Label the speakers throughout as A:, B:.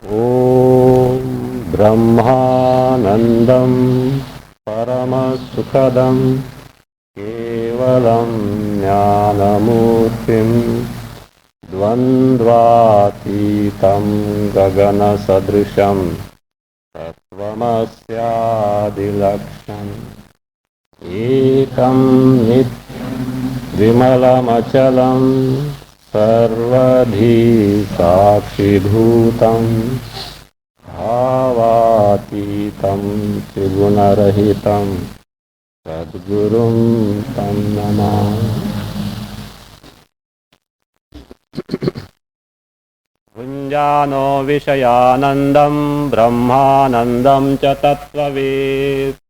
A: ॐ ब्रह्मानन्दं परमसुखदं केवलं ज्ञानमूर्तिं द्वन्द्वातीतं गगनसदृशं तत्त्वमस्यादिलक्ष्यम् एकं नित्यं विमलमचलं सर्वधी साक्षिभूतं भावातीतं त्रिगुणरहितं सद्गुरुं तं नमामि। भुञ्जानो विषयानन्दं ब्रह्मानन्दं च तत्त्ववेत्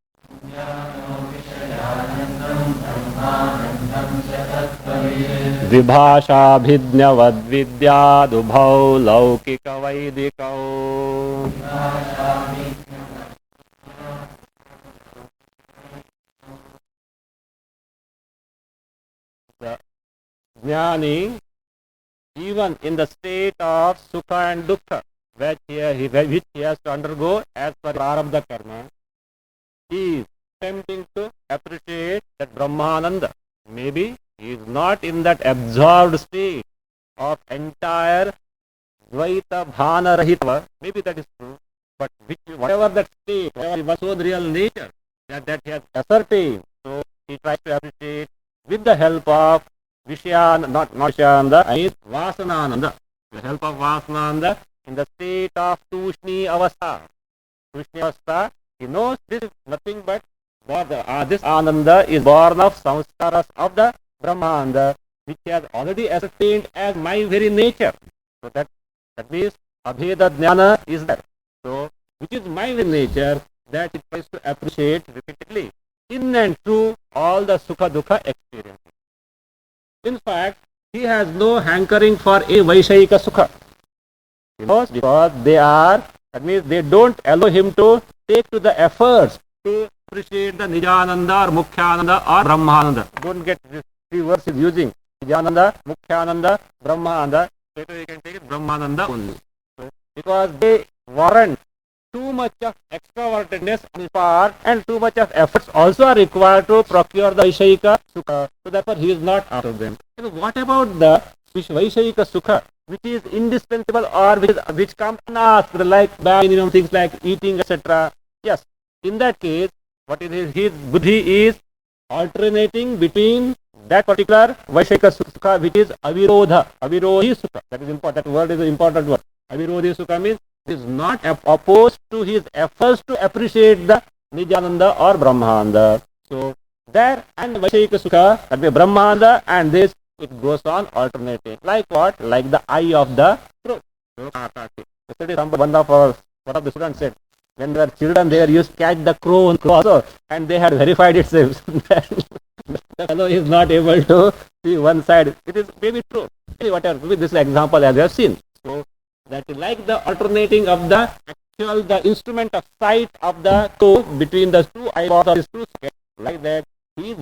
A: द्विभाषाभिज्ञवद्विद्यादुभौ लौकिकवैदिकौ The jnani, even in the state of sukha and dukkha, which he has to undergo as per prarabdha karma, he is attempting to appreciate that Brahmananda. Maybe he is not in that absorbed state of entire Dvaita Bhana Rahitva. Maybe that is true. But whatever that state, whatever was so real nature that he has ascertained, so he tries to appreciate with the help of Vishyan, not Vishyananda, I mean Vasanananda. With the help of Vasanananda in the state of Tushni Avastha. Tushni Avastha, he knows this is nothing but this Ananda is born of samskaras of the Brahmananda, which he has already ascertained as my very nature. So that means Abheda Jnana is there. So, which is my very nature, that it tries to appreciate repeatedly in and through all the Sukha Dukha experiences. In fact, he has no hankering for a Vaishayika Sukha. Because that means they don't allow him to take to the efforts to appreciate the Nijananda or Mukhyananda or Brahmananda. Don't get these three words using Nijananda, Mukhyananda, Brahmananda. So you can take it Brahmananda only. So, because they warrant too much of extrovertedness on his part and too much of efforts also are required to procure the Vaishayika Sukha. So therefore he is not after them. So what about the Vaishayika Sukha, which is indispensable or which comes unasked, like minimum things like eating, etc. Yes, in that case, what is his buddhi is alternating between that particular Vaishayika Sukha, which is Avirodhi Sukha. That is important. That word is an important word. Avirodhi Sukha means it is not opposed to his efforts to appreciate the Nijananda or Brahmananda. So there and Vaishayika Sukha, that be Brahmananda and this, it goes on alternating. Like what? Like the eye of the throat. Yesterday, one of the students said, when they were children, they used to catch the crow also, and they had verified itself. The fellow is not able to see one side. It is maybe true. Whatever, with this example as you have seen. So that is like the alternating of the instrument of sight of the toe between the two eyeballs of his two scales. Like that, he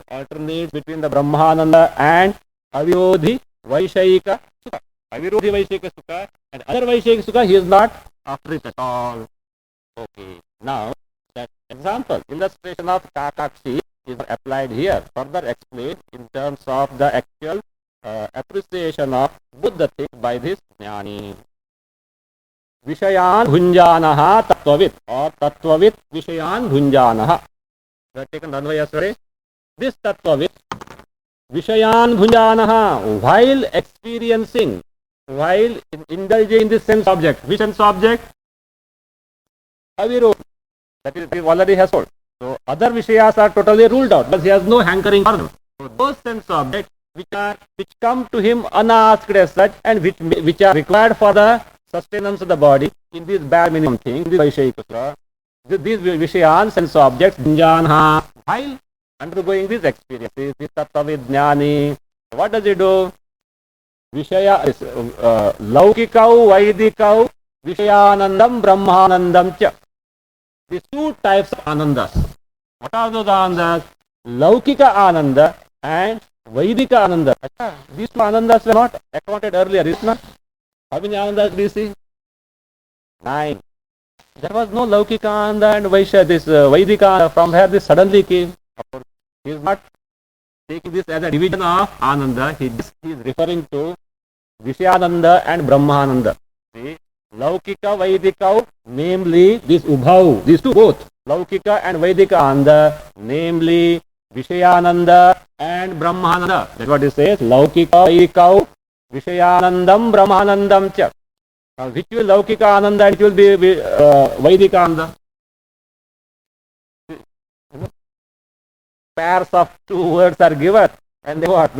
A: alternates between the Brahmananda and Avirodhi Vaishayika Sukha. Avirodhi Vaishayika Sukha and other Vaishayika Sukha, he is not after it at all. Okay, now that example, illustration of Kakakshi is applied here, further explained in terms of the actual appreciation of Buddha thing by this Jnani. Vishayan Bhunjanaha Tattvavit or Tattvavit Vishayan Bhunjanaha. We have taken Ranva yesterday. This Tattvavit Vishayan Bhunjanaha, while experiencing, while indulging in this sense object. Which sense object? Avirodhi. That is, he already has told. So other Vishayas are totally ruled out, but he has no hankering for them. So those sense objects which come to him unasked as such and which are required for the sustenance of the body in these bare minimum things, these Vaishayika, these Vishayan sense objects, Bhunjanaha, while undergoing these experiences, this Tattvavidjnani, what does he do? Vishaya is Laukikau, Vaidikau, Vishayanandam, Brahmanandam cha. These two types of anandas. What are those anandas? Laukika ananda and Vaidika ananda. These two anandas were not accounted earlier, is not? How many anandas do you see? 9. There was no Laukika Ananda and Vaishya, this Vaidika, from where this suddenly came. Of course, he is not taking this as a division of Ananda. He is referring to Vishyananda and Brahmananda. See, Laukika, Vaidika, namely this Ubhau, these two both, Laukika and Vaidika Ananda, namely Vishayananda and Brahmananda. That's what it says. Laukika, Vaidika, Vishayanandam, Brahmanandam cha. Which will Laukika Ananda and which will be Vaidika Ananda? Pairs of two words are given and they what?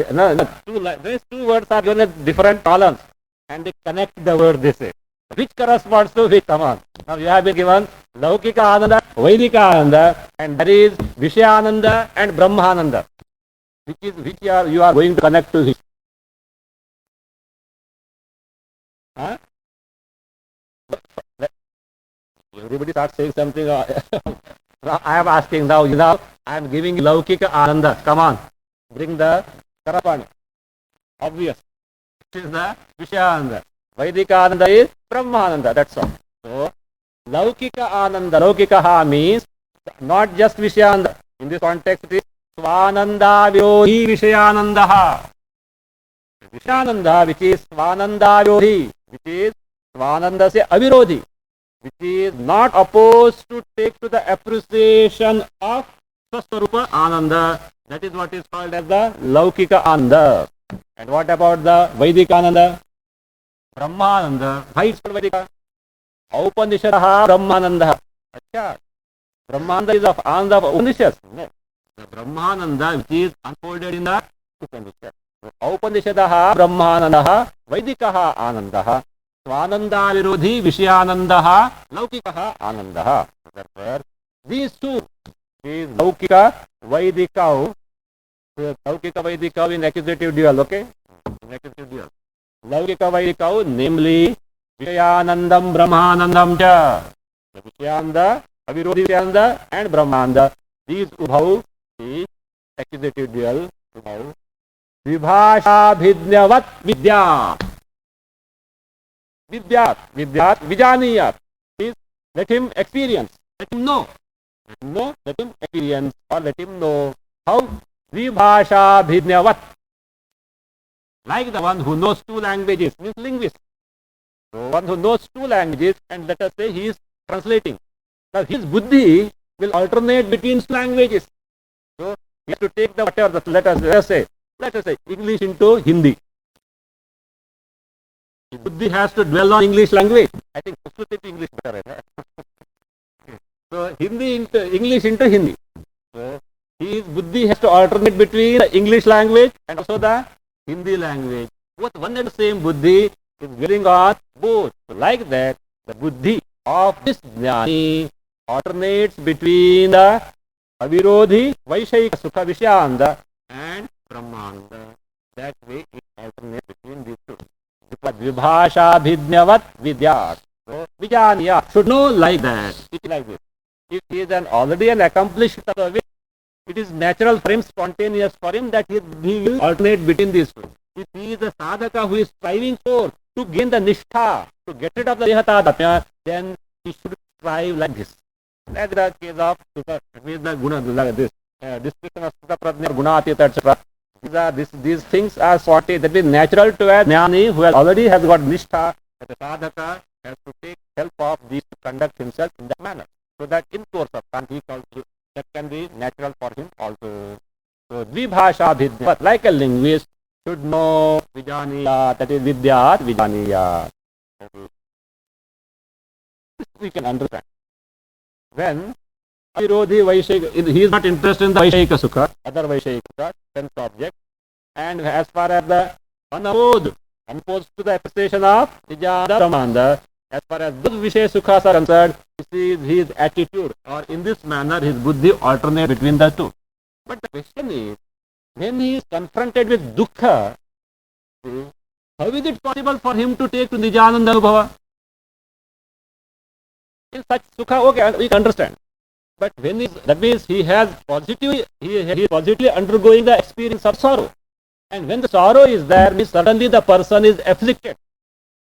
A: These two words are given at different columns and they connect the word they say. Which corresponds to which? Come on. Now you have been given Laukika Ananda, Vaidika Ananda, and there is Vishayananda and Brahmananda. Which you are going to connect to which? Huh? Everybody starts saying something. I am asking now. I am giving Laukika Ananda. Come on, bring the corresponding. Obvious. Which is the Vishayananda. Vaidika Ananda is Brahmananda. That's all. So Laukika Ananda. Laukika means not just Vishayananda. In this context, it is Swananda Virodhi Vishayananda. Vishayananda, which is Swananda Virodhi, which is Swananda se Avirodhi, which is not opposed to take to the appreciation of Swaswarupa Ananda. That is what is called as the Laukika Ananda. And what about the Vaidika Ananda? Brahmananda. Why is called Vaidika? Upanishadaha Brahmananda. Achha. Brahmananda is of Ananda of Upanishads. The Brahmananda which is unfolded in the Upanishads. Upanishadaha Brahmananda Vaidikaha Ananda. Swananda Virodhi Vishayananda Laukikaha Ananda. Therefore, these two is Laukika Vaidika. Laukika Vaidika in accusative dual, okay? In accusative dual. Laukika Vaidika, namely Vishayanandam Brahmanandam cha. Vishayananda, Avirodhi Vishayananda and Brahmananda. These Ubhau is accusative dual. Ubhau. Vibhasha Bhidnyavat Vidya. Vidyat, Vidyat, Vijaniyat. Please let him experience, let him know. Let him know, let him experience, or let him know how Vibhasha Bhidnyavat. Like the one who knows two languages, means linguist. So one who knows two languages, and let us say he is translating. Now his buddhi will alternate between two languages. So he has to take the whatever, let us say English into Hindi. Buddhi has to dwell on English language. I think Sanskrit English better. Right? So Hindi into English into Hindi. So his buddhi has to alternate between the English language and also the Hindi language. Both one and the same buddhi is dwelling on both. So like that, the buddhi of this jnani alternates between the Avirodhi, Vaishayika Sukha Vishayananda and Brahmananda. That way it alternates between these two. Vibhasha Bhidnyavat Vidyat. So Vijaniya should know like that. It is like this. If he is already an accomplished Tattva, it is natural for him, spontaneous for him that he will alternate between these two. If he is a sadhaka who is striving for to gain the nishtha, to get rid of the dehatadapya, then he should strive like this. That's the case of Sukha, means the guna, this description of Sukha Pradnya, Gunatita, etc. These things are sorted. That is natural to a jnani who already has got nishtha, that the sadhaka has to take help of these to conduct himself in that manner. So that in course of time, that can be natural for him also. So Dvibhasha Bhidya, but like a linguist, should know Vijaniya, that is Vidyat, Vijaniya. We can understand. When Avirodhi Vaishayika, he is not interested in the Vaishayika Sukha, other Vaishayika Sukha, sense object. And as far as the unopposed to the appreciation of Vijnana Brahmananda, as far as those Vishaya Sukhas are concerned, you see his attitude, or in this manner his buddhi alternates between the two. But the question is, when he is confronted with dukkha, how is it possible for him to take to Nijananda Anubhava? In such sukha, okay, we can understand. But when that means he is positively undergoing the experience of sorrow. And when the sorrow is there, means suddenly the person is afflicted.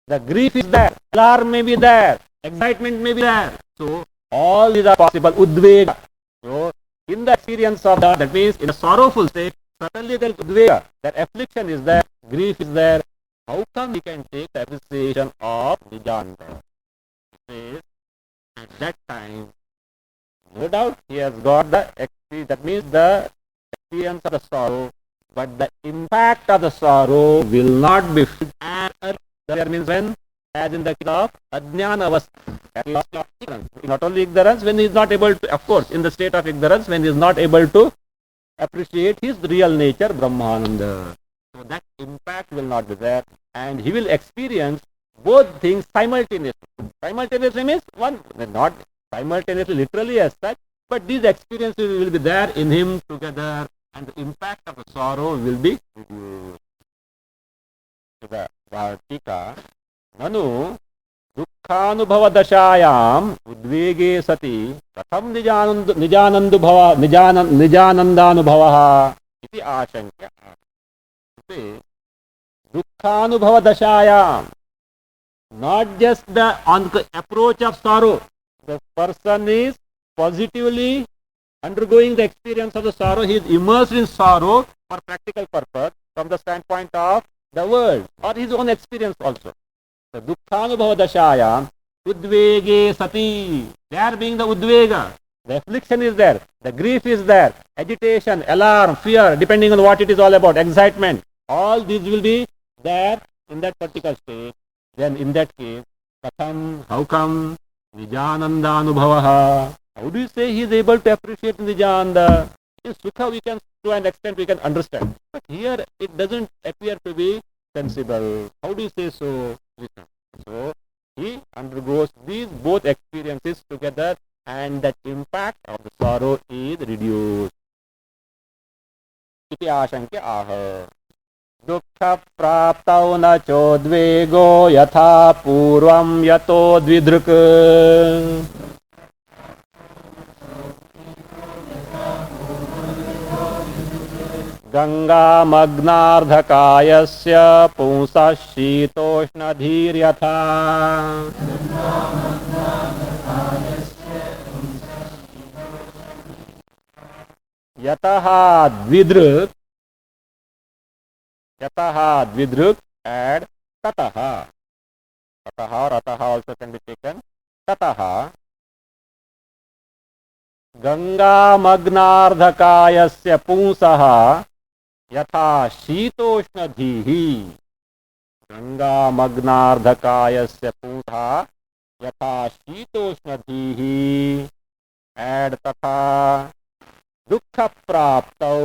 A: The grief is there, alarm may be there, excitement may be there. So all these are possible. Udvega. So in the experience of that means in a sorrowful state, certainly there is udvega, that affliction is there, grief is there. How come we can take the appreciation of Nijanta? At that time, no doubt he has got the experience, that means the experience of the sorrow, but the impact of the sorrow will not be felt as there means when, as in the case of Ajnana Avastha, not only ignorance, when he is not able to, of course, in the state of ignorance, when he is not able to appreciate his real nature, Brahmananda. So that impact will not be there, and he will experience both things simultaneously. Simultaneously means one, not simultaneously literally as such, but these experiences will be there in him together, and the impact of the sorrow will be reduced. So the Vartika, Nanu, दुःखानुभव दशायाम उद्वेगे सति कथम निजानंदानुभवः इति आशंक्य दुःखानुभव दशायाम, not just the on the approach of sorrow, the person is positively undergoing the experience of the sorrow, he is immersed in sorrow for practical purpose from the standpoint of the world or his own experience also. The dukkhanubhava dashayam udvege sati, there being the udvega, the affliction is there, the grief is there, agitation, alarm, fear, depending on what it is all about, excitement, all these will be there in that particular state. Then in that case, katham, how come, nijananda anubhavaha, how do you say he is able to appreciate nijananda? In sukha we can, to an extent we can understand, but here it doesn't appear to be sensible. How do you say so? So he undergoes these both experiences together, and that impact of the sorrow is reduced. Iti ashankya aha. Dukkha praptau na chodvego yatha purvam yato dvidruk. Ganga मग्नार्धकायस्य पुंसः शीतोष्णधीर्यथा यतः द्विदृक् and ततः or अतः also can be taken. ततः गंगा मग्नार्धकायस्य पुंसः यथा शीतोष्णधीः, गंगा मग्नार्धकायस्य पुंसः यथा शीतोष्णधीः and तथा दुःख प्राप्तौ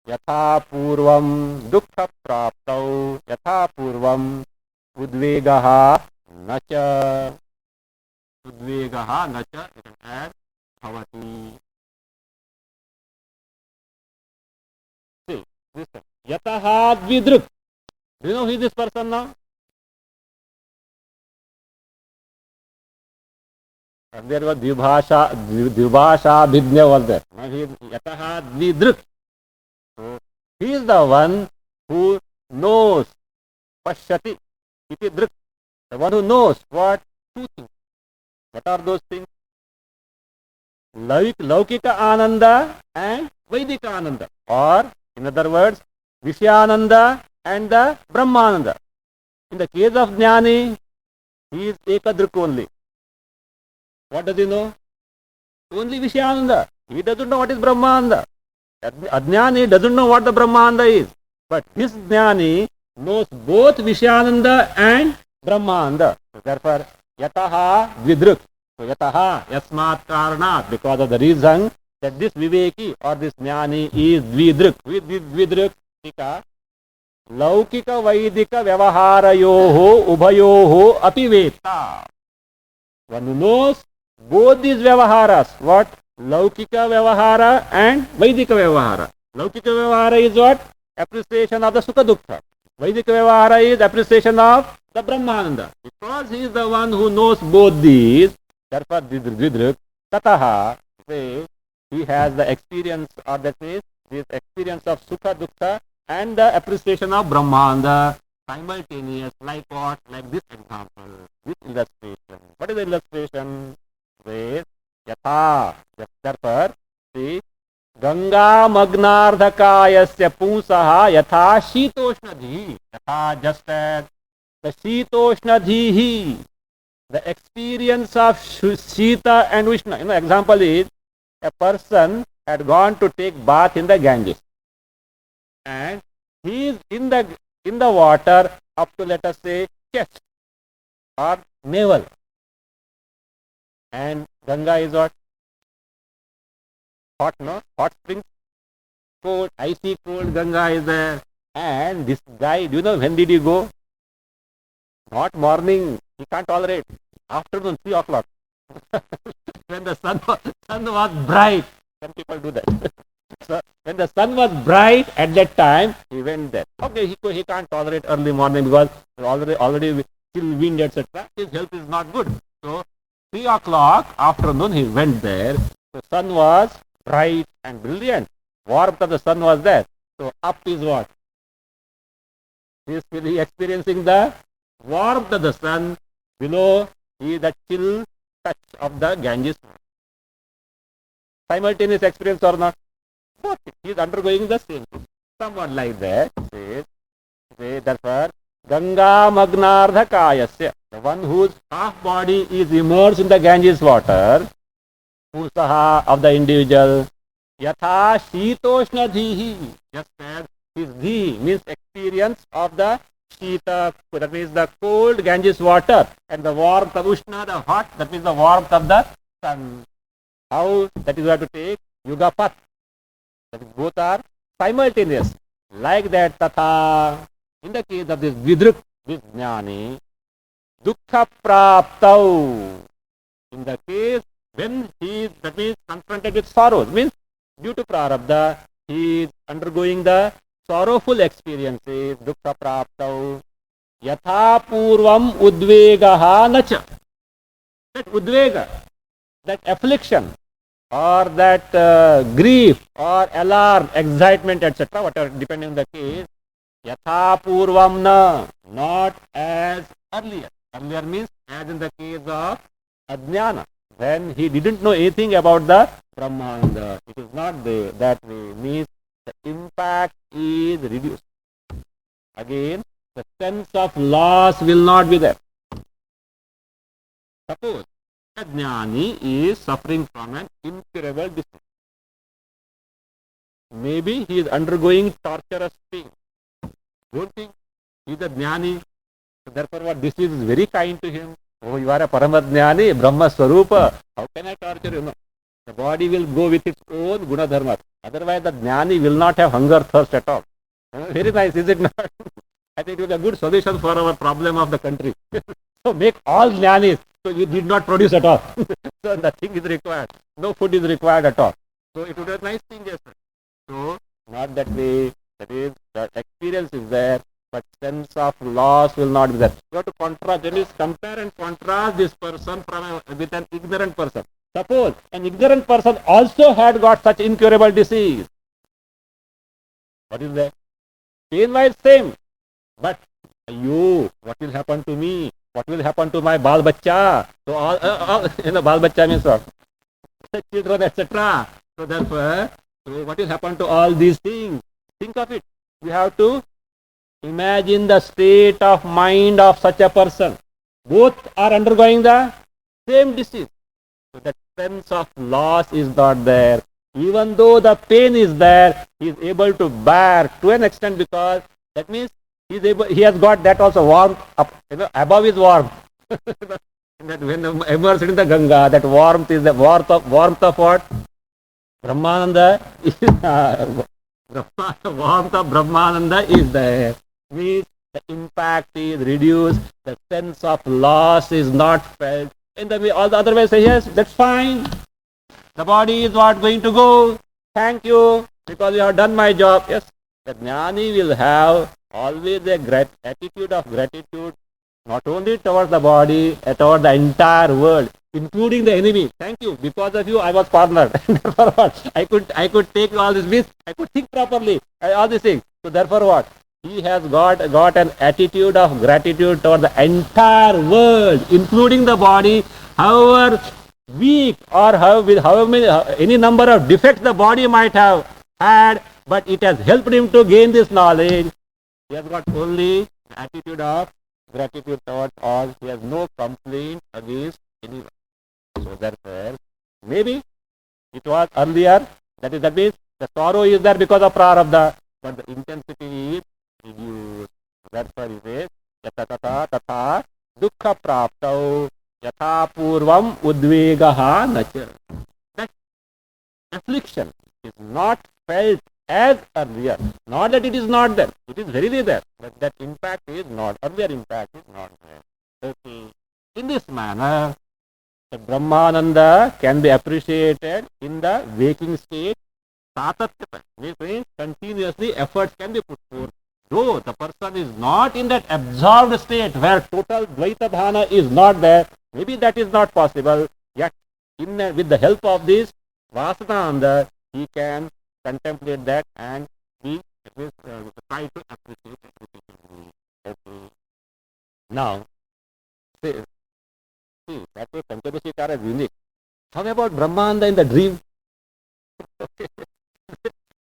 A: यथा पूर्वं, दुःख प्राप्तौ यथा पूर्वं उद्वेगः न च भवति. Yataha dvidruk. Do you know who is this person now? And there was Dvibhasha Bhidnya was there. Now he is Yataha dvidruk. So he is the one who knows. Pashyati iti druk. The one who knows what? Two things. What are those things? Laukika Ananda and Vaidika Ananda. Or in other words, Vishyananda and the Brahmananda. In the case of Jnani, he is Ekadruk only. What does he know? Only Vishyananda. He doesn't know what is Brahmananda. Ajnani doesn't know what the Brahmananda is. But this Jnani knows both Vishyananda and Brahmananda. So therefore, Yataha Vidruk. So Yataha, Yasmat Karanat, because of the reason that this Viveki or this Jnani is Dvidruk. Dvidruk, Laukika Vaidika Vyavaharayoho Ubhayoho Api Veta. One who knows both these Vyavaharas, what? Laukika Vyavahara and Vaidika Vyavahara. Laukika Vyavahara is what? Appreciation of the Sukha Dukkha. Vaidika Vyavahara is appreciation of the Brahmananda. Because he is the one who knows both these, therefore Dvidruk, Tataha, he has the experience, or that means this experience of Sukha Dukkha and the appreciation of Brahmananda. simultaneous, like what? Like this example, this illustration. What is the illustration? Where yatha, therefore, see, Ganga magnardhakayasya pusaha yatha shitoshnadhi. Yatha, just as the shitoshnadhi, the experience of Shita and Vishnu. Example is a person had gone to take bath in the Ganges, and he is in the water up to, let us say, chest or navel, and Ganga is what? Hot, no? Hot springs, cold, icy cold Ganga is there. And this guy, do you know when did he go? Not morning, he can't tolerate. Afternoon, 3 o'clock. When the sun was bright. Some people do that. So when the sun was bright at that time, he went there. Okay, he can't tolerate early morning because already still wind, etc. His health is not good. So 3 o'clock afternoon, he went there. The sun was bright and brilliant. Warmth of the sun was there. So up is what? He is really experiencing the warmth of the sun. Below is the chill touch of the Ganges. Simultaneous experience or not? Both. He is undergoing the same thing. Somewhat like that. Say therefore, Ganga magnardhakayasya, the one whose half body is immersed in the Ganges water, pusaha of the individual, yatha shitoshnadhihi, just as his dhi means experience of the shita, that means the cold Ganges water, and the warmth of ushna, the hot, that means the warmth of the sun. How? That is what to take yugapat. That is, both are simultaneous. Like that, tatha, in the case of this vidruk, this jnani, dukkha praptau, in the case when he is, that means, confronted with sorrows, means due to prarabdha, he is undergoing the sorrowful experiences, dukkha praptau, yatha purvam udvegaha nacha. That udvega, that affliction, or that grief, or alarm, excitement, etc., whatever, depending on the case, yatha purvam na, not as earlier. Earlier means as in the case of ajnana, when he didn't know anything about the Brahmanda. It is not that way. Means the impact is reduced. Again, the sense of loss will not be there. Suppose a jnani is suffering from an incurable disease. Maybe he is undergoing torturous pain. Don't think he is a jnani. So therefore, what disease is very kind to him. Oh, you are a Paramadhyani, Brahma Swarupa. How can I torture you? No. The body will go with its own guna dharma. Otherwise, the jnani will not have hunger, thirst at all. Very nice, is it not? I think it will be a good solution for our problem of the country. So make all jnanis. So you did not produce at all. So nothing is required. No food is required at all. So it would be a nice thing, yes. So not that way. That is, the experience is there, but sense of loss will not be there. You have to contrast, that is, compare and contrast this person with an ignorant person. Suppose an ignorant person also had got such incurable disease. What is that? Pain-wise same. But, you, what will happen to me? What will happen to my bal bachcha? So all bal bachcha means what? Children, etc. So therefore, what will happen to all these things? Think of it. We have to imagine the state of mind of such a person. Both are undergoing the same disease. So that sense of loss is not there. Even though the pain is there, he is able to bear to an extent, because that means he has got that also warmth up, above is warmth. That when immersed in the Ganga, that warmth is the warmth of what? Brahmananda is warmth of Brahmananda is there. Means the impact is reduced, the sense of loss is not felt. In the way, all the other ways say, yes, that's fine. The body is what going to go. Thank you, because you have done my job. Yes, the jnani will have always a attitude of gratitude, not only towards the body, towards the entire world, including the enemy. Thank you. Because of you, I was cornered. Therefore, what? I could take all this risk. I could think properly. All these things. So therefore, what? he has got an attitude of gratitude toward the entire world, including the body, however weak or however many, any number of defects the body might have had, but it has helped him to gain this knowledge. He has got only the attitude of gratitude towards all. He has no complaint against anyone. So therefore, maybe it was earlier, that means the sorrow is there because of prarabdha, but the intensity is reduced. Therefore he says, yatata tatha dukkha praptau yatha purvam udvegaha nacha. That affliction is not felt as earlier. Not that it is not there. It is very there. But that impact is not, earlier impact is not there. Okay. In this manner, the Brahmananda can be appreciated in the waking state. Satatyata means continuously efforts can be put forth. Though the person is not in that absorbed state where total Dvaita Bhana is not there, maybe that is not possible, yet with the help of this Vasananda, he can contemplate that and he try to appreciate it. Okay. Now, see, that way Panchabhashikara is unique. How about Brahmananda in the dream?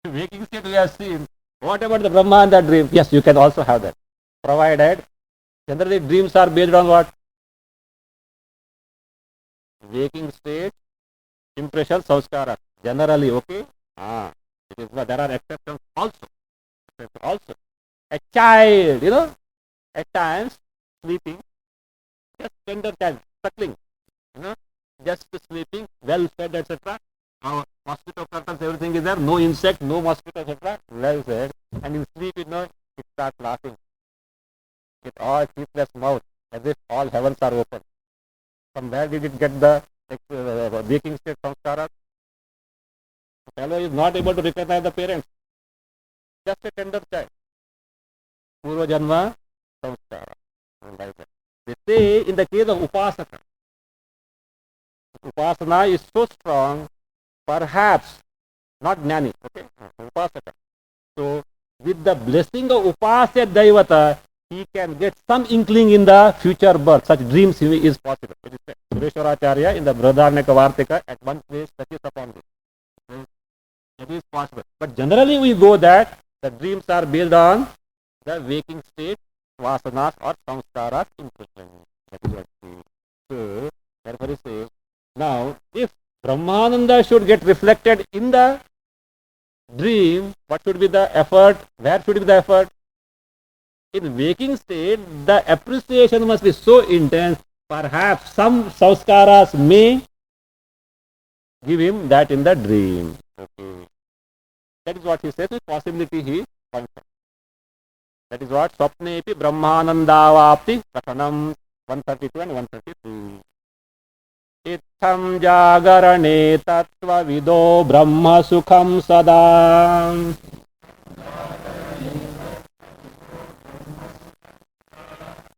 A: Waking state we have seen. What about the Brahmananda dream? Yes, you can also have that. Provided, generally dreams are based on what? Waking state, impression, samskara. Generally, okay? It is, there are exceptions also. A child, at times sleeping, just tender child, suckling, just sleeping, well fed, etc. Mosquito curtains, everything is there, no insect, no mosquito, etc. Well fed, and in sleep, it starts laughing. With all teethless mouth, as if all heavens are open. From where did it get the waking state samskara? The fellow is not able to recognize the parents. Just a tender child. Purva Janma samskara. Like that. They say in the case of Upasaka, Upasana is so strong, perhaps not Jnani, okay? Upasaka. So, with the blessing of Upasya Daivata, he can get some inkling in the future birth. Such dreams is possible. It is said. Sureshwaracharya in the Brihadaranyaka Vartika at one place touches upon this. It is possible. But generally we go that the dreams are based on the waking state, vasanas or samskaras impression. That is what we see. So, therefore he says, now if Brahmananda should get reflected in the dream, what should be the effort? Where should be the effort? In waking state, the appreciation must be so intense, perhaps some samskaras may give him that in the dream. Okay. That is what he says, possibility he points out. That is what Swapnepi Brahmanandavapti Kathanam 132 and 133. Itham jagarane tattva vido brahma sukham sada.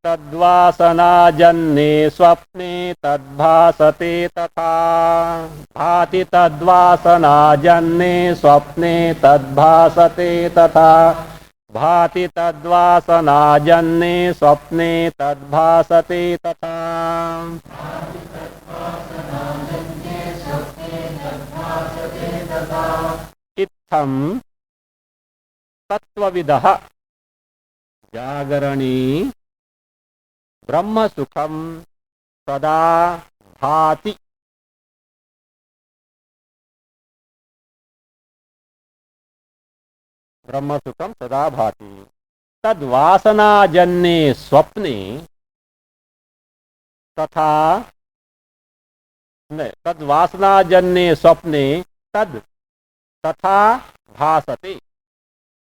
A: Tadvasana janne swapne tadbhasate tatha. Bhati tadvasana janne swapne tadbhasate tatha. Bhati tadvasana janne swapne tadbhasate tatha. Itham tattvavidah jagarani Brahma Sukham Sada Bhati. Brahma Sukham Sada Bhati. Tad Vasana Janne Swapne Tatha. Tad Vasana Janne Swapne Tad Tatha Bhasate.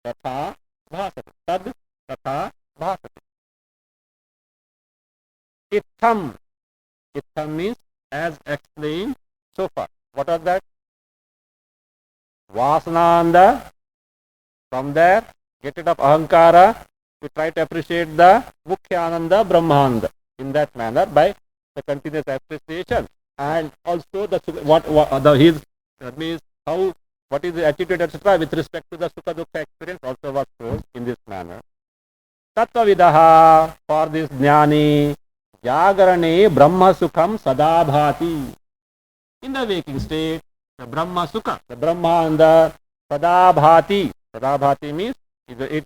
A: Tatha Bhasate. Tad Tatha Bhasate. Itham. Itham means as explained so far. What was that? Vasananda. From there, get rid of ahankara. We try to appreciate the Mukhyananda Brahmananda in that manner by the continuous appreciation. And also his that means how, what is the attitude, etc. with respect to the Sukha Dukkha experience also was shown in this manner. Tattvavidaha, for this jnani, jagarane Brahma Sukham sada bhati. In the waking state, the Brahma Sukha, the Brahma and the sada bhati. Sada bhati means it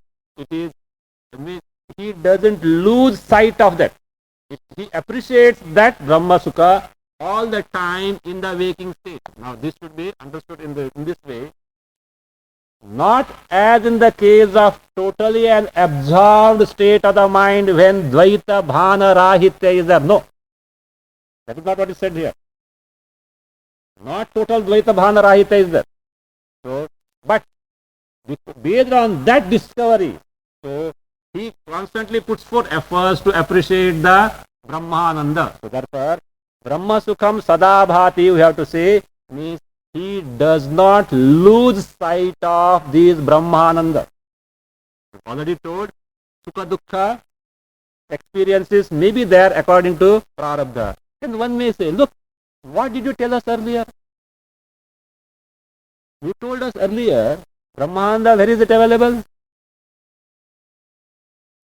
A: is, he doesn't lose sight of that. He appreciates that Brahma Sukha all the time in the waking state. Now this should be understood in this way. Not as in the case of totally an absorbed state of the mind when Dvaita Bhana Rahitya is there. No. That is not what is said here. Not total Dvaita Bhana Rahitya is there. So, but based on that discovery, so he constantly puts forth efforts to appreciate the Brahmananda. So therefore, Brahma Sukham Sada Bhati, we have to say, means he does not lose sight of these Brahmananda. Already told, Sukha Dukkha experiences may be there according to Prarabdha. And one may say, look, what did you tell us earlier? You told us earlier, Brahmananda, where is it available?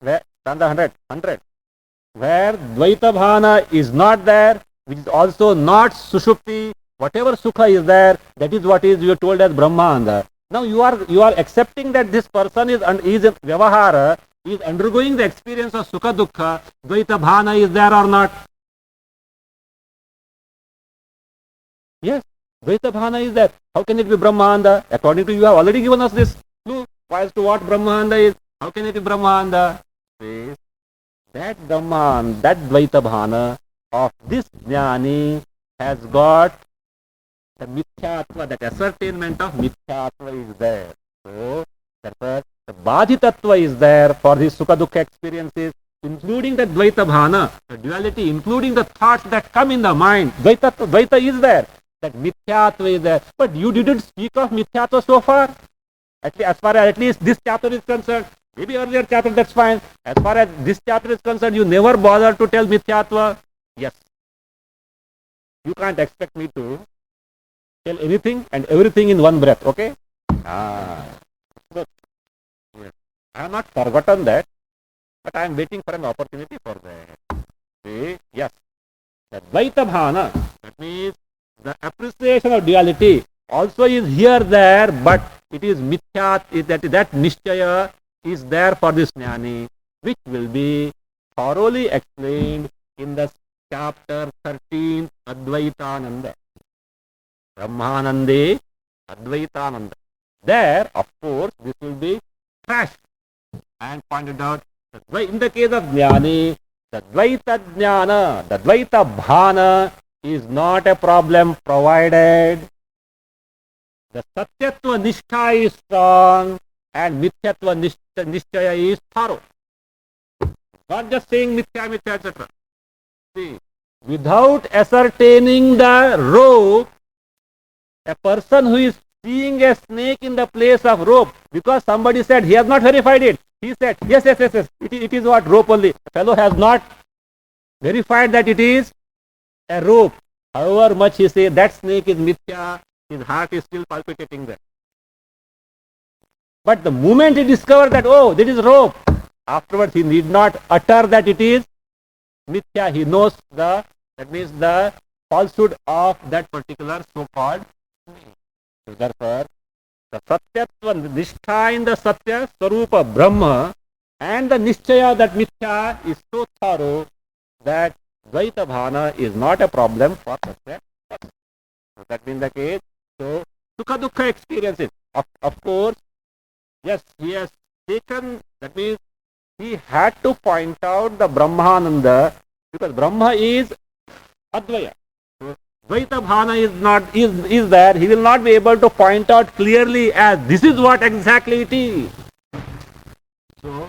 A: Where? Chanda 100. Where Dvaita Bhana is not there, which is also not Sushupti, whatever Sukha is there, that is what is you are told as Brahmananda. Now you are accepting that this person is Vyavahara, is undergoing the experience of Sukha Dukkha, Dvaita Bhana is there or not? Yes, Dvaita Bhana is there. How can it be Brahmananda? According to you have already given us this clue as to what Brahmananda is. How can it be Brahmananda? That Brahman, that Dvaita Bhana of this jnani has got the Mithyatva, that ascertainment of Mithyatva is there. So, therefore, the Badhitattva is there for these Sukha Dukkha experiences, including the Dvaita Bhana, the duality, including the thoughts that come in the mind. Dvaita is there. That Mithyatva is there. But you didn't speak of Mithyatva so far. As far as at least this chapter is concerned. Maybe earlier chapter, that's fine. As far as this chapter is concerned, you never bother to tell Mithyatva. Yes. You can't expect me to tell anything and everything in one breath, okay? So, I have not forgotten that, but I am waiting for an opportunity for that. See? Yes. The Dvaita Bhana, that means the appreciation of duality also is here there, but it is Mithyat, that Nishchaya is there for this jnani, which will be thoroughly explained in the chapter 13, Advaitananda. Brahmanande, Advaitananda. There, of course, this will be trashed and pointed out. In the case of jnani, the Dvaita jnana, the Dvaita bhana is not a problem provided the Satyatva Nishtha is strong and Mithyatva Nishchaya is thorough. Not just saying Mithya, etc. See, without ascertaining the rope, a person who is seeing a snake in the place of rope, because somebody said he has not verified it. He said, yes, it is what? Rope only. The fellow has not verified that it is a rope. However much he says that snake is Mithya, his heart is still palpitating there. But the moment he discovered that, oh, this is rope, afterwards he need not utter that it is Mithya. He knows that means the falsehood of that particular so-called snake. So therefore, the Satyatva Nishtha in the Satya Swarupa Brahma and the Nishchaya, that Mithya, is so thorough that Dvaita Bhana is not a problem for Satya. So that being the case, so Sukha Dukkha experiences, of course, yes, he has taken, that means he had to point out the Brahmananda, because Brahma is Advaya. So Dvaita Bhana is there, he will not be able to point out clearly as this is what exactly it is. So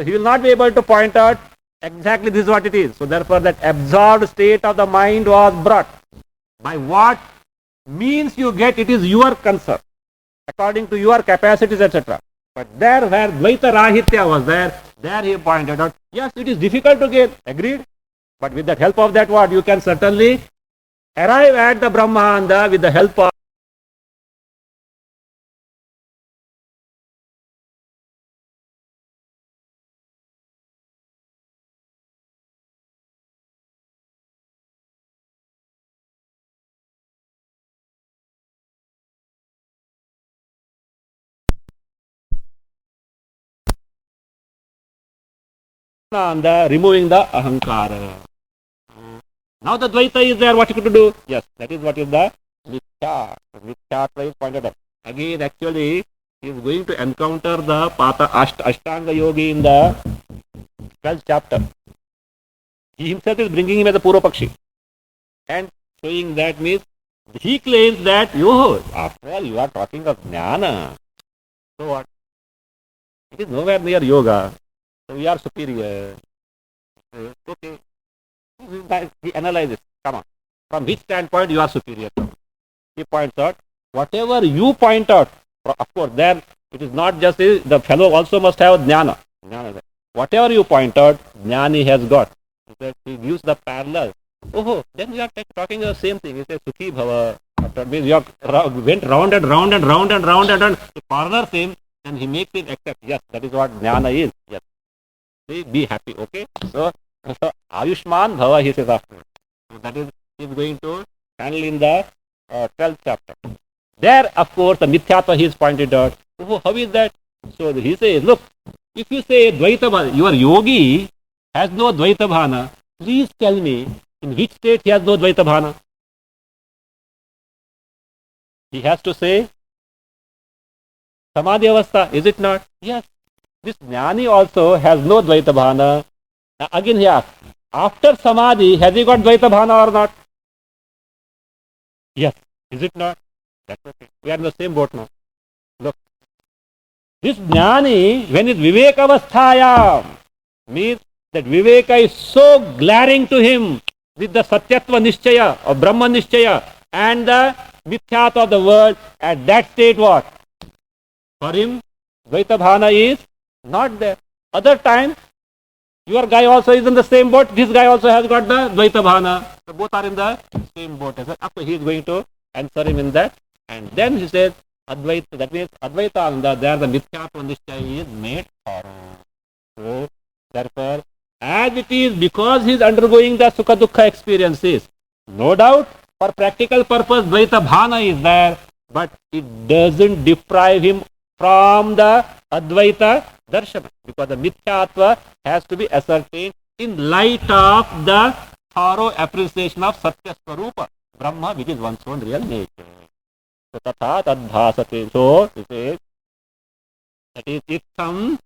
A: he will not be able to point out exactly this is what it is. So therefore that absorbed state of the mind was brought. By what means you get, it is your concern, according to your capacities, etc. But there where Dvaita Rahitya was there he pointed out, yes, it is difficult to get, agreed. But with the help of that what, you can certainly arrive at the Brahmananda with the help of on the removing the ahankara. Now the Dvaita is there, what you could do? Yes, that is what is the Mithya. Mithya is pointed out. Again, actually, he is going to encounter the Ashtanga Yogi in the 12th chapter. He himself is bringing him as a Purva Pakshi. And showing that means, he claims that, after all, you are talking of Jnana. So what? It is nowhere near yoga. So we are superior. Okay. He analyzes. Come on. From which standpoint you are superior? He points out. Whatever you point out, of course, then it is not just the fellow also must have jnana. Whatever you point out, jnani has got. He gives the parallel. Then we are talking the same thing. He says, Sukhi Bhava. After means you went round and round and round and round and to corner him, and he makes him accept. Yes, that is what jnana is. Yes. See, be happy. Okay. So Ayushman Bhava, he says after. So that is, he is going to handle in the 12th chapter. There, of course, the Mithyatva he is pointed out. How is that? So he says, look, if you say Dvaita Bhana, your yogi has no Dvaita Bhana, please tell me in which state he has no Dvaita Bhana? He has to say Samadhi Avastha, is it not? Yes. This Jnani also has no Dvaita Bhana. Now again he asks, after Samadhi, has he got Dvaita Bhana or not? Yes. Is it not? That's okay. We are in the same boat now. Look. This Jnani, when it's Viveka Avasthaya, means that Viveka is so glaring to him with the Satyatva Nishchaya or Brahma Nishchaya and the Mithyat of the world. At that state, what? For him, Dvaita Bhana is not there. Other time, your guy also is in the same boat. This guy also has got the Dvaita Bhana. So both are in the same boat. So he is going to answer him in that. And then he says, Advaita, that means Advaita, there the Mithyatva Nishchaya is made for. So, therefore, as it is, because he is undergoing the Sukha Dukkha experiences, no doubt, for practical purpose, Dvaita Bhana is there, but it doesn't deprive him from the Advaita Darshana, because the Mithyatva has to be ascertained in light of the thorough appreciation of Satya Swarupa, Brahma, which is one's own real nature. So, tatha tadbhasate. So, it says, that is Itham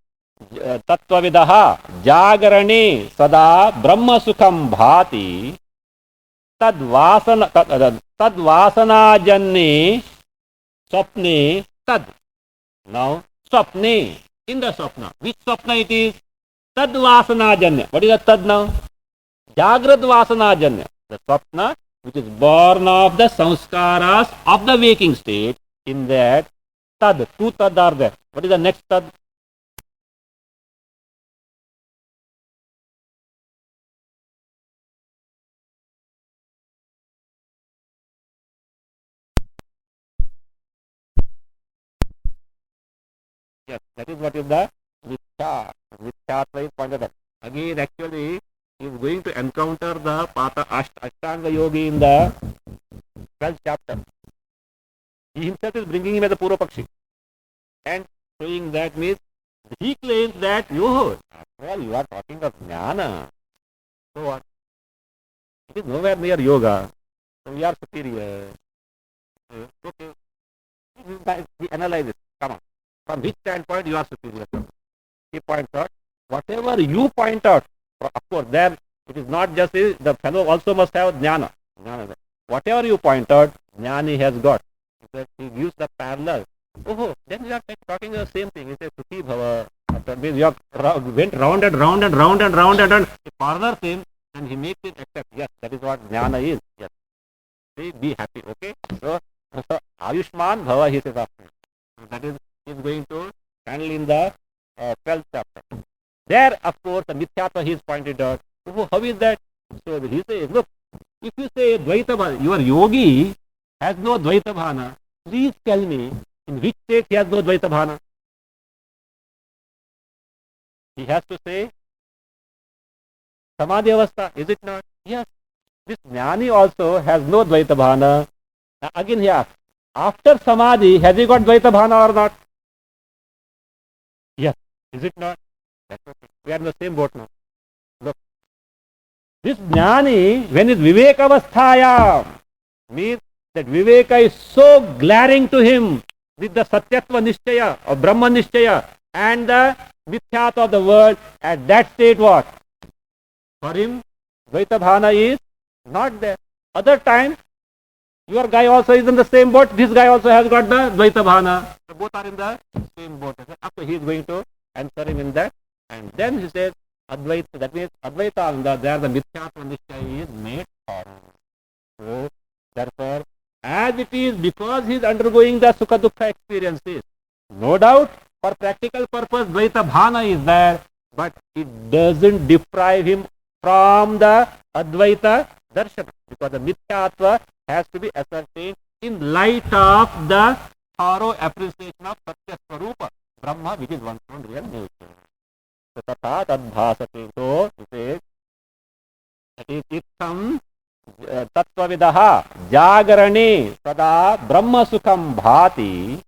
A: Tattvavidaha Jagarane Sada Brahma Sukham Bhati Tadvasana Janne Swapne Tad. Now, Swapne, in the Swapna. Which Swapna it is? Tadvasana Janya. What is the Tad now? Jagrad Vasana Janya. The Swapna which is born of the sanskaras of the waking state. In that, Tad, two Tad are there. What is the next Tad? Yes, that is what is the Mithya. Mithya is pointed out. Again, actually, he is going to encounter the Ashtanga Yogi in the 12th chapter. He himself is bringing him as a Purva Pakshi. And showing that means, he claims that, after all, you are talking of Jnana. So what? It is nowhere near yoga. So we are superior. Okay. He analyzes. Come on. From which standpoint you are superior? He points out, whatever you point out, of course, then it is not just the fellow also must have jnana. Whatever you point out, jnani has got. He gives the parallel. Then we are talking the same thing. He says, Sukhi Bhava. After means you went round and round and round and round and he corners him, and he makes it accept. Yes, that is what jnana is. Yes. See, be happy. Okay. So Ayushman Bhava, he says after. That is, he is going to handle in the 12th chapter. There, of course, the Mithyatva he is pointed out. How is that? So he says, look, if you say Dvaita Bhana, your yogi has no Dvaita Bhana, please tell me in which state he has no Dvaita Bhana? He has to say Samadhi Avastha, is it not? Yes. This Jnani also has no Dvaita Bhana. Now again he asks, after Samadhi, has he got Dvaita Bhana or not? Yes. Is it not? That's okay. We are in the same boat now. This jnani, when is vivekavasthaya, means that viveka is so glaring to him with the satyatva nishchaya or brahma nishchaya and the mithyat of the world. At that state, what? For him, Dvaita Bhana is not there. Other time, your guy also is in the same boat. This guy also has got the Dvaita Bhana. So both are in the same boat. After he is going to answer him in that. And then he says, Advaita, that means Advaita Anga, there the Mithyatva Nishchaya is made for him. So, therefore, as it is, because he is undergoing the Sukha Dukkha experiences, no doubt, for practical purpose, Dvaita Bhana is there, but it doesn't deprive him from the Advaita Darshana, because the Mithyatva has to be ascertained in light of the thorough appreciation of Satya Swarupa, Brahma, which is one's own real nature. So, Tatha Tadbhasate. So, he says, that is Itham Tattvavidaha Jagarane Sada Brahma Sukham Bhati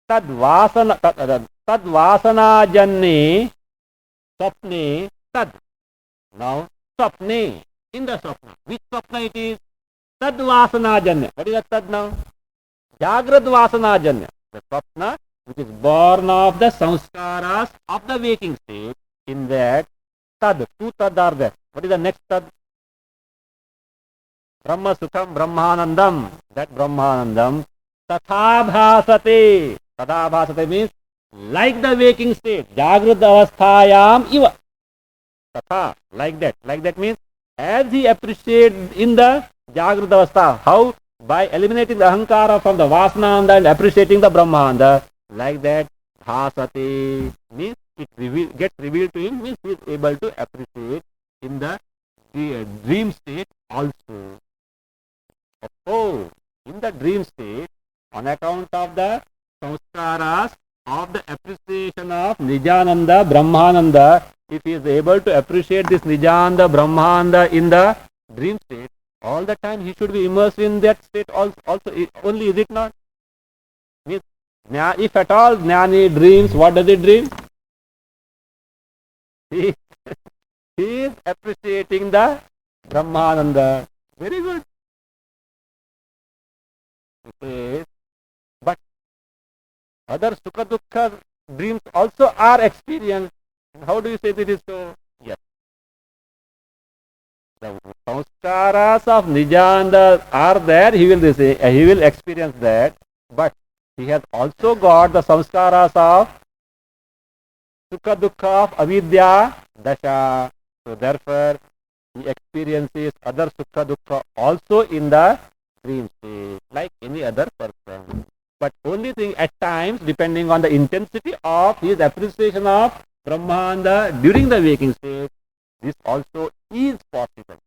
A: Tadvasana Janne Swapne Tad. Now, Swapne, in the Swapna. Which Swapna it is? Tadvasana Janya. What is that Tad now? Jagrad Vasana Janya. The Swapna which is born of the samskaras of the waking state. In that, Tad, two Tad are there. What is the next Tad? Brahma Sukham Brahmanandam. That Brahmanandam. Tathabhasate. Tathabhasate means like the waking state. Jagrad avasthayam iva. Tatha, like that. Like that means as he appreciates in the Jagrad avastha. How? By eliminating the ahankara from the vasananda and appreciating the brahmanda. Like that, bhasate means it gets revealed to him, means he is able to appreciate in the dream state also. Oh, in the dream state, on account of the samskaras of the appreciation of Nijananda, Brahmananda, if he is able to appreciate this Nijananda, Brahmananda in the dream state, all the time he should be immersed in that state also only, is it not? Means, if at all Jnani dreams, what does he dream? He is appreciating the Brahmananda. Very good. Okay. But other Sukha Dukkha dreams also are experienced. How do you say this is so? Yes. The samskaras of Nijanda are there, he will experience that, but he has also got the samskaras of Sukha Dukkha of Avidya Dasha. So therefore, he experiences other Sukha Dukkha also in the dream state, like any other person. But only thing, at times, depending on the intensity of his appreciation of Brahmanda during the waking state, this also is possible.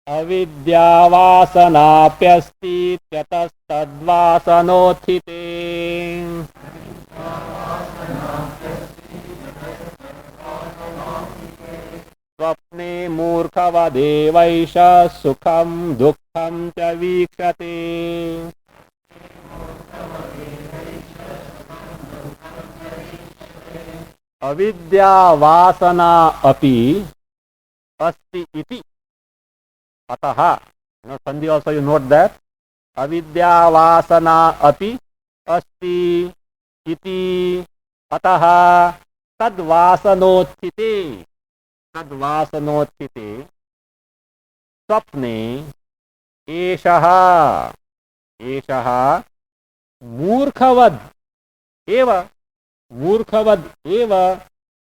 A: Avidya vasanapyasti tyatastadvasanothite. Swapne murkhavadevaisha sukham dukkham cha vikshate. Avidya vasana api asti iti. Ataha. Sandhi also you note that. Avidya vasana api asti iti. Ataha tadvasanothite. Tadvasanothite. Swapne eshaha. Eshaha murkhavad eva. Murkhavad eva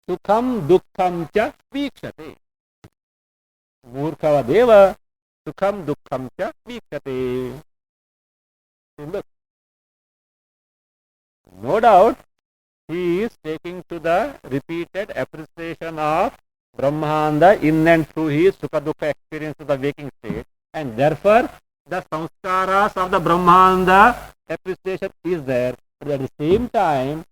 A: sukham dukkham cha vikshate. Murkhavad eva sukham dukkham cha vikshate. Look. No doubt, he is taking to the repeated appreciation of Brahmanda in and through his Sukha Dukkha experience of the waking state, and therefore the samskaras of the Brahmanda appreciation is there. But at the same time,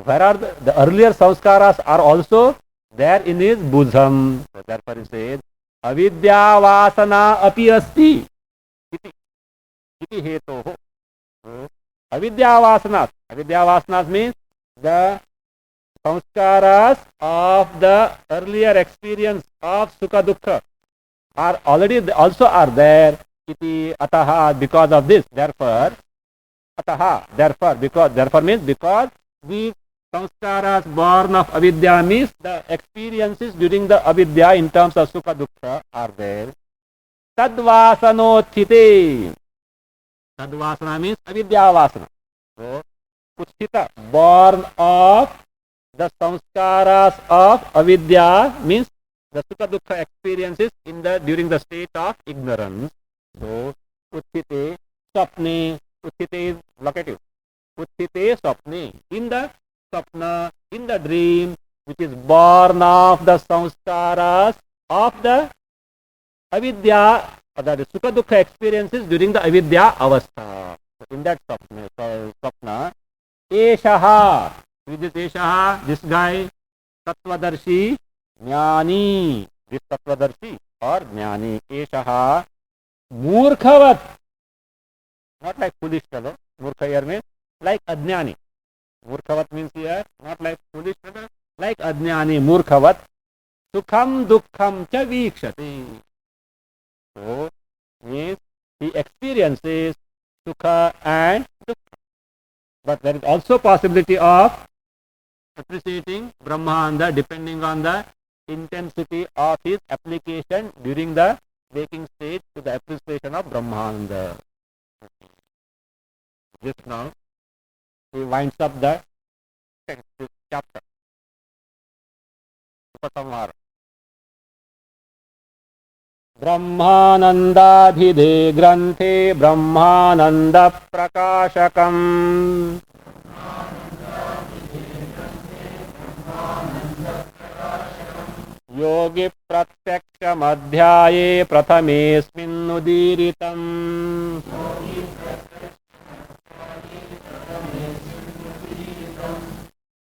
A: where are the earlier samskaras are also there in his bosom. So therefore he says, avidya vasana api asti iti hetoho. Avidya vasanas. Avidya vasanas means the samskaras of the earlier experience of sukha dukkha are already also are there. Iti ataha, because of this, therefore, ataha, therefore means because the samskaras born of avidya means the experiences during the avidya in terms of sukha dukkha are there. Tadvasanotthite. Tadvasana means avidya vasana. So, Uthita, born of the samskaras of avidya means the sukha dukkha experiences in the during the state of ignorance. So, Uthite, Swapne, Uthite is locative. Uthite Swapne, in the Swapna, in the dream, which is born of the samskaras of the avidya, that is sukha dukkha experiences during the avidya avastha. So in that Swapna, Eshaha, with this Eshaha, this guy, Tattvadarshi, Jnani, this Tattvadarshi or Jnani, Eshaha, Murkhavat, not like foolish fellow, Murkha here means like Ajnani. Murkhavat means here, not like foolish fellow, like Ajnani, Murkhavat, Sukham Dukkham Cha Vikshati. So, means he experiences Sukha and Dukkha. But there is also possibility of appreciating Brahmananda depending on the intensity of his application during the waking state to the appreciation of Brahmananda. Just now, he winds up the chapter. Upasamhara. Brahmanandabhide granthe Brahmananda prakashakam yogi pratyaksham adhyaye prathamesminnudiritam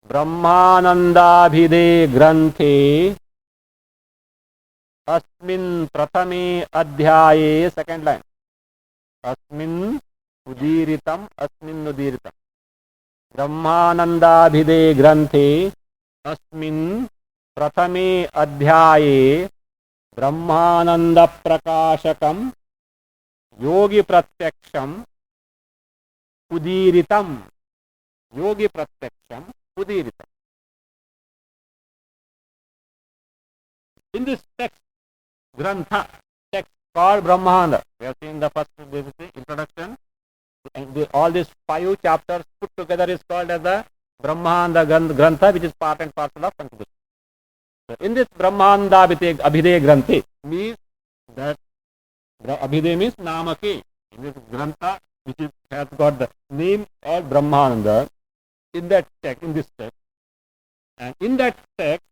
A: Brahmanandabhide granthe अस्मिन् प्रथमे अध्याये second line अस्मिन् उदीरितम अस्मिन्नुदीरितम ब्रह्मानंदाभिधे ग्रंथे अस्मिन् प्रथमे अध्याये ब्रह्मानंद प्रकाशकम योगी प्रत्यक्षम उदीरितम योगी प्रत्यक्षम उदीरितम. In this text, Grantha, text called Brahmananda. We have seen the first introduction. And all these 5 chapters put together is called as the Brahmananda Grantha, which is part and parcel of Sanskrit. So in this Brahmananda Abhide Granthe means that Abhide means Namake. In this Grantha, which has got the name of Brahmananda, in that text, in this text, and in that text,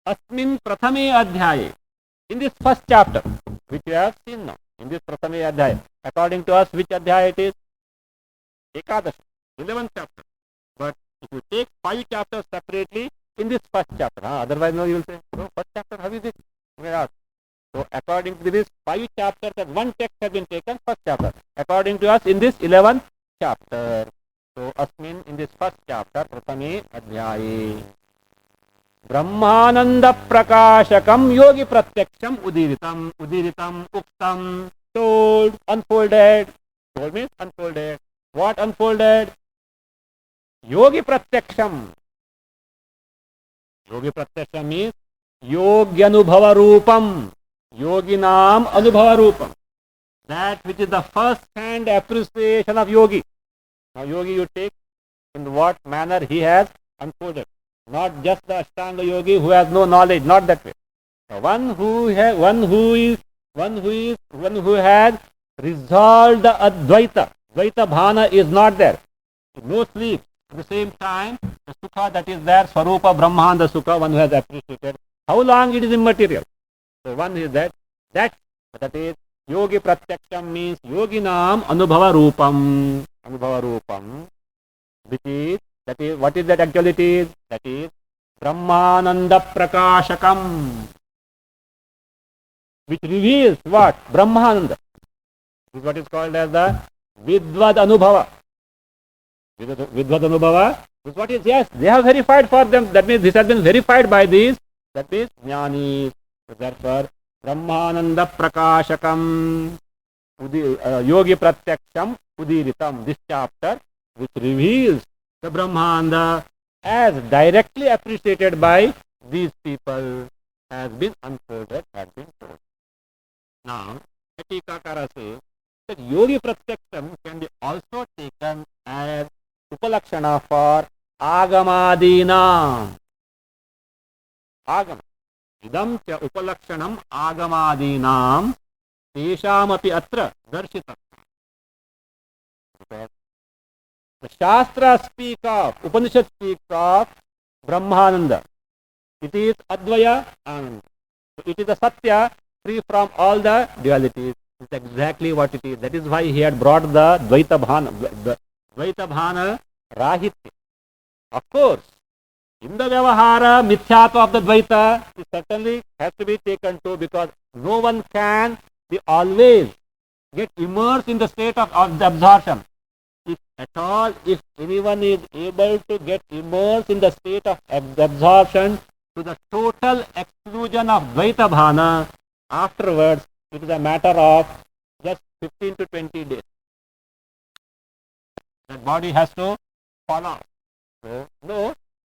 A: Asmin Prathame Adhyaye, in this first chapter, which we have seen now, in this Prathame Adhyaya, according to us, which Adhyaya it is? Ekadashi, 11th chapter. But if you take 5 chapters separately, in this first chapter, otherwise no, you will say, no, first chapter, how is it? So according to this 5 chapters, that one text has been taken, first chapter. According to us, in this 11th chapter. So Asmin, in this first chapter, Prathame Adhyaye. Brahmananda prakashakam yogi pratyaksham udiritam uktam, told, unfolded. Told means unfolded. What unfolded? Yogi pratyaksham. Yogi pratyaksham means yogyanubhava roopam, yoginam anubhava roopam, that which is the first hand appreciation of yogi. Now yogi you take in what manner he has unfolded. Not just the Ashtanga yogi who has no knowledge, not that way. So one who has resolved the Advaita. Dvaita bhana is not there. No sleep. At the same time, the Sukha that is there, Swarupa Brahmananda Sukha, one who has appreciated. How long it is immaterial. So one is that is Yogi Pratyaksham means Yoginam Anubhava Roopam. Anubhava Roopam, which is, that is, what is that actuality? That is Brahmananda Prakashakam, which reveals what? Brahmananda. This is what is called as the Vidvad Anubhava. Vidvad Anubhava This what is, yes, they have verified for them. That means this has been verified by these. That means jnani. So therefore, Brahmananda Prakashakam Yogi Pratyaksham Udiritam. This chapter which reveals the Brahmananda as directly appreciated by these people has been unfolded, has been told. Now, Tikakara says that Yogi Pratyaksham can be also taken as Upalakshana for Agamadina. Agama. Idam cha Upalakshanam Agamadinam Teshamapi Atra Darshitam. The Shastra speak of, Upanishad speaks of Brahmananda. It is Advaya Ananda. It is a Satya free from all the dualities. It's exactly what it is. That is why he had brought the Dvaita Bhana Rahitya. Of course, in the Vyavahara, Mithyatva of the Dvaita, it certainly has to be taken too, because no one can be always get immersed in the state of the absorption. If at all, if anyone is able to get immersed in the state of absorption to the total exclusion of Dvaita Bhana, afterwards it is a matter of just 15 to 20 days. That body has to fall off. So, no,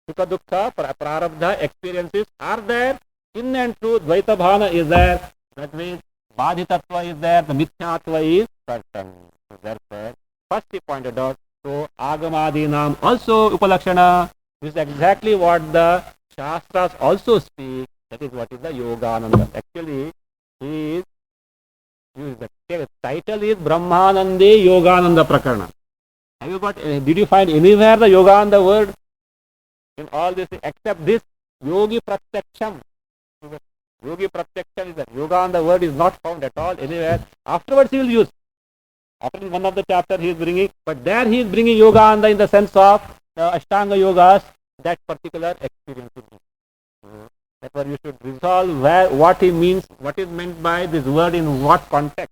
A: Sukha Dukkha, Prarabdha experiences are there. In and through, Dvaita Bhana is there. That means Badhitatva is there, the Mithyatva is certain. So therefore, first he pointed out, so Agamadinam also Upalakshana. This is exactly what the Shastras also speak. That is what is the Yogananda. Actually, the title is Brahmanande Yogananda Prakarana. Have you got? Did you find anywhere the Yogananda word in all this except this Yogi Pratyaksham? Yogi Pratyaksham is the Yogananda word is not found at all anywhere. Afterwards he will use. After one of the chapter he is bringing, but there he is bringing Yogananda in the sense of the Ashtanga Yogas, that particular experience. Therefore you should resolve what he means, what is meant by this word in what context.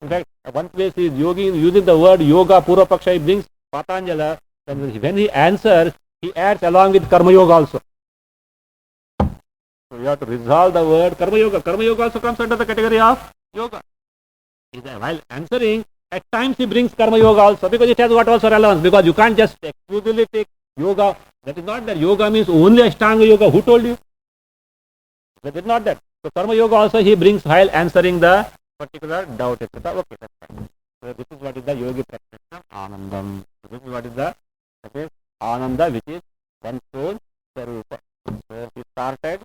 A: In fact, one place he is using the word yoga, Purvapaksha, he brings Patanjala, and when he answers, he adds along with Karma Yoga also. So you have to resolve the word Karma Yoga. Karma Yoga also comes under the category of yoga. While answering, at times he brings Karma Yoga also, because it has what also relevance, because you can't just exclusively take yoga. That is not that yoga means only Ashtanga Yoga. Who told you? That is not that. So Karma Yoga also he brings while answering the particular doubt, etc. Okay, that's fine. So this is what is the Yogi Pratyaksham Anandam. So this is what is the Ananda, which is one soul Sarupa. So he started.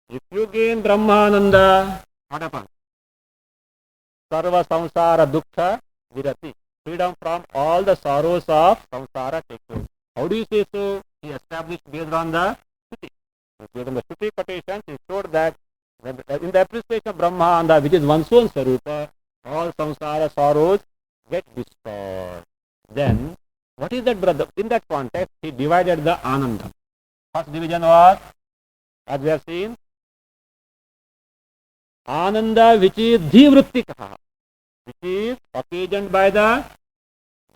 A: If you gain Brahmananda, what happens? Sarva samsara dukkha virati. Freedom from all the sorrows of samsara takes place. How do you say so? He established based on the Shruti. Based on the Shruti quotations, he showed that in the appreciation of Brahmananda, which is one's own Sarupa, all samsara sorrows get destroyed. Then, what is that, brother? In that context, he divided the Ananda. First division was, as we have seen, Ananda, which is Dhivruttikaha, which is occasioned by the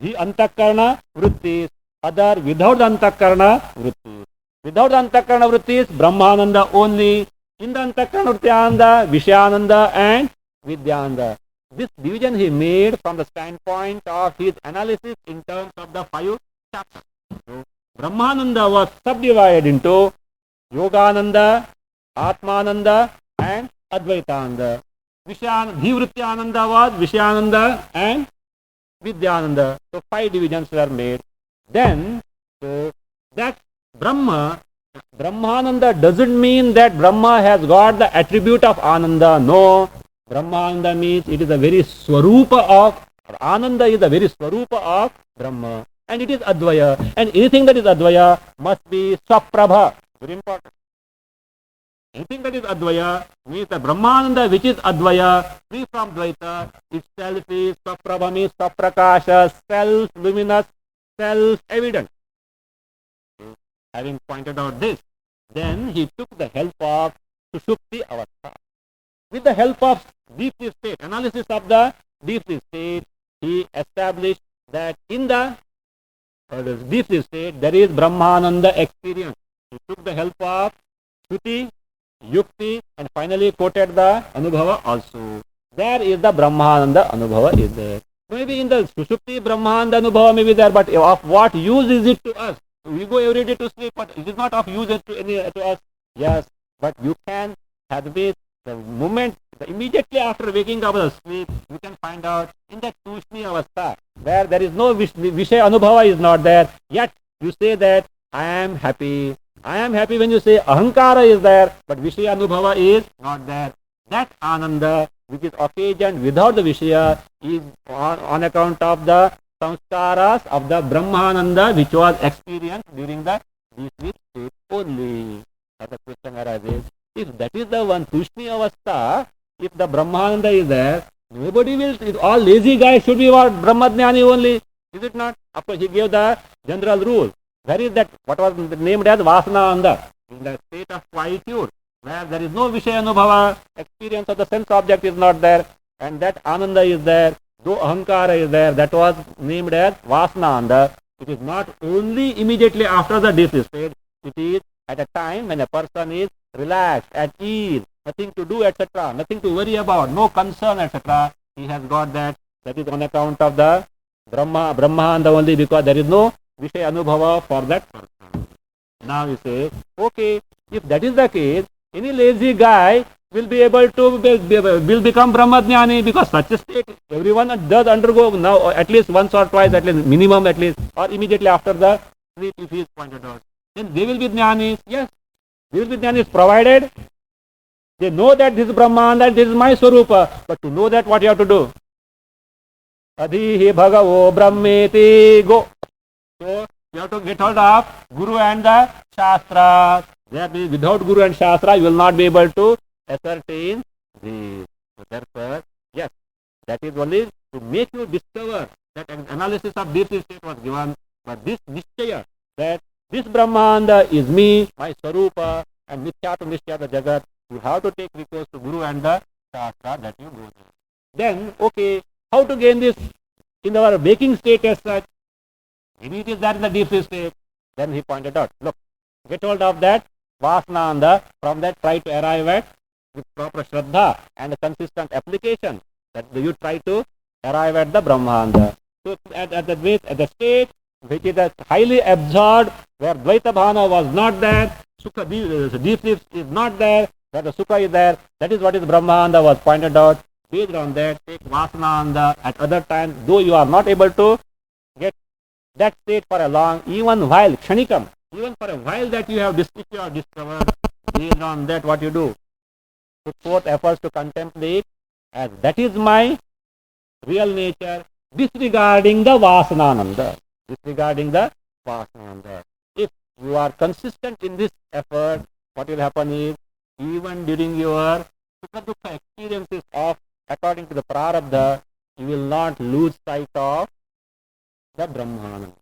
A: Antakarana Vrittis, other without the Antakarana Vrittis. Without the Antakarana Vrittis, Brahmananda only. In the Antakarana Vrityananda, Vishayananda and Vidyananda. This division he made from the standpoint of his analysis in terms of the 5 chapters. So, Brahmananda was subdivided into Yogananda, Atmananda and Advaitananda. Dhivrityananda was Vishayananda and Vidyananda. So 5 divisions were made. Then, so that Brahmananda doesn't mean that Brahma has got the attribute of Ananda. No. Brahmananda means it is the very Swarupa of Ananda, is the very Swarupa of Brahma. And it is Advaya. And anything that is Advaya must be Swaprabha. Very important. Anything that is Advaya means the Brahmananda which is Advaya, free from Dvaita, itself is Swaprabha, means Swaprakasha, self-luminous, self-evident. Having pointed out this, then he took the help of Sushupti Avastha. With the help of deep sleep state, analysis of the deep sleep state, he established that in the deep sleep state, there is Brahmananda experience. He took the help of Shruti, Yukti, and finally quoted the Anubhava also. There is the Brahmananda Anubhava is there. Maybe in the Sushupti Brahmananda Anubhava may be there, but of what use is it to us? We go every day to sleep, but it is not of use to us. Yes, but you can have this the moment, immediately after waking up of sleep, you can find out in that Tushni Avastha, where there is no Vishaya Anubhava is not there, yet you say that I am happy. I am happy when you say Ahankara is there, but Vishaya Anubhava is not there. That Ananda, which is occasioned without the Vishaya, is on account of the samskaras of the Brahmananda, which was experienced during the sleep state only. As the question arises, if that is the one Tushni Avastha, if the Brahmananda is there, nobody will, all lazy guys should be what Brahmadhyani only, is it not? Of course, he gave the general rule. Where is that? What was named as Vasananda? In the state of quietude, where there is no Vishaya Anubhava, experience of the sense object is not there, and that Ananda is there, though Ahankara is there, that was named as Vasananda. It is not only immediately after the deep state, it is at a time when a person is relaxed, at ease, nothing to do, etc., nothing to worry about, no concern, etc. He has got that. That is on account of the Brahmananda only, because there is no Vishaya Anubhava for that person. Now you say, okay, if that is the case, any lazy guy will be able to will become Brahmadhyani, because such a state everyone does undergo now, at least once or twice, at least minimum, at least, or immediately after the sleep, if he is pointed out. Then they will be jnanis. Yes, they will be jnanis, provided they know that this is Brahman, that this is my Swarupa. But to know that, what you have to do? Adhihi bhagavo brahmeti, go. So you have to get hold of Guru and the Shastra. Without Guru and Shastra, you will not be able to ascertain this. So therefore, yes, that is only to make you discover that an analysis of deep state was given. But this Nishchaya, that this Brahmanda is me, my Swarupa, and Mithya to Nishchaya the Jagat, you have to take recourse to Guru and the Shastra that you go through. Then, okay, how to gain this in our waking state as such? Maybe it is that in the deep state. Then he pointed out, look, get hold of that Vasananda, from that try to arrive at with proper Shraddha and a consistent application, that you try to arrive at the Brahmanda. So at the state which is highly absorbed, where Dvaita Bhana was not there, Sukha, deep sleep is not there, where the Sukha is there, that is what is Brahmanda was pointed out. Based on that, take Vasananda at other times, though you are not able to get that state for a long, even while Kshanikam, even for a while that you have discovered, based on that, what you do? Put forth efforts to contemplate as that is my real nature, disregarding the Vasanananda. Disregarding the Vasananda. If you are consistent in this effort, what will happen is, even during your Sukha Dukha experiences of according to the Prarabdha, you will not lose sight of the Brahmananda.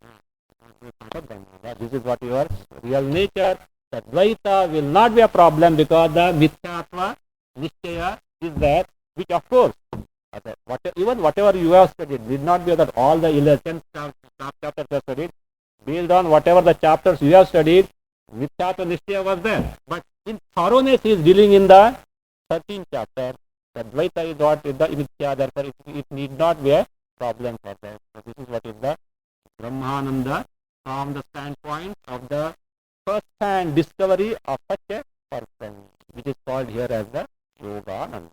A: This is what your real nature. The Dvaita will not be a problem, because the Mithyatva Nishchaya is there, which of course, even whatever you have studied, did not be that all the 10 chapters you have studied, based on whatever the chapters you have studied, Mithyatva Nishchaya was there. But in thoroughness he is dealing in the 13th chapter. The Dvaita is what is the Mithya, therefore it need not be a problem for that. So this is what is the Brahmananda from the standpoint of the first-hand discovery of such a person, which is called here as the Yogananda.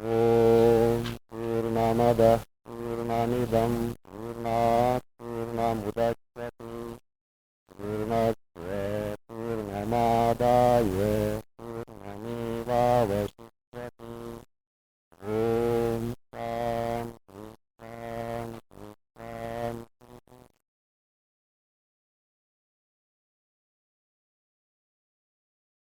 A: Om Purnamada Purnamidam Purnat Purnamudachyate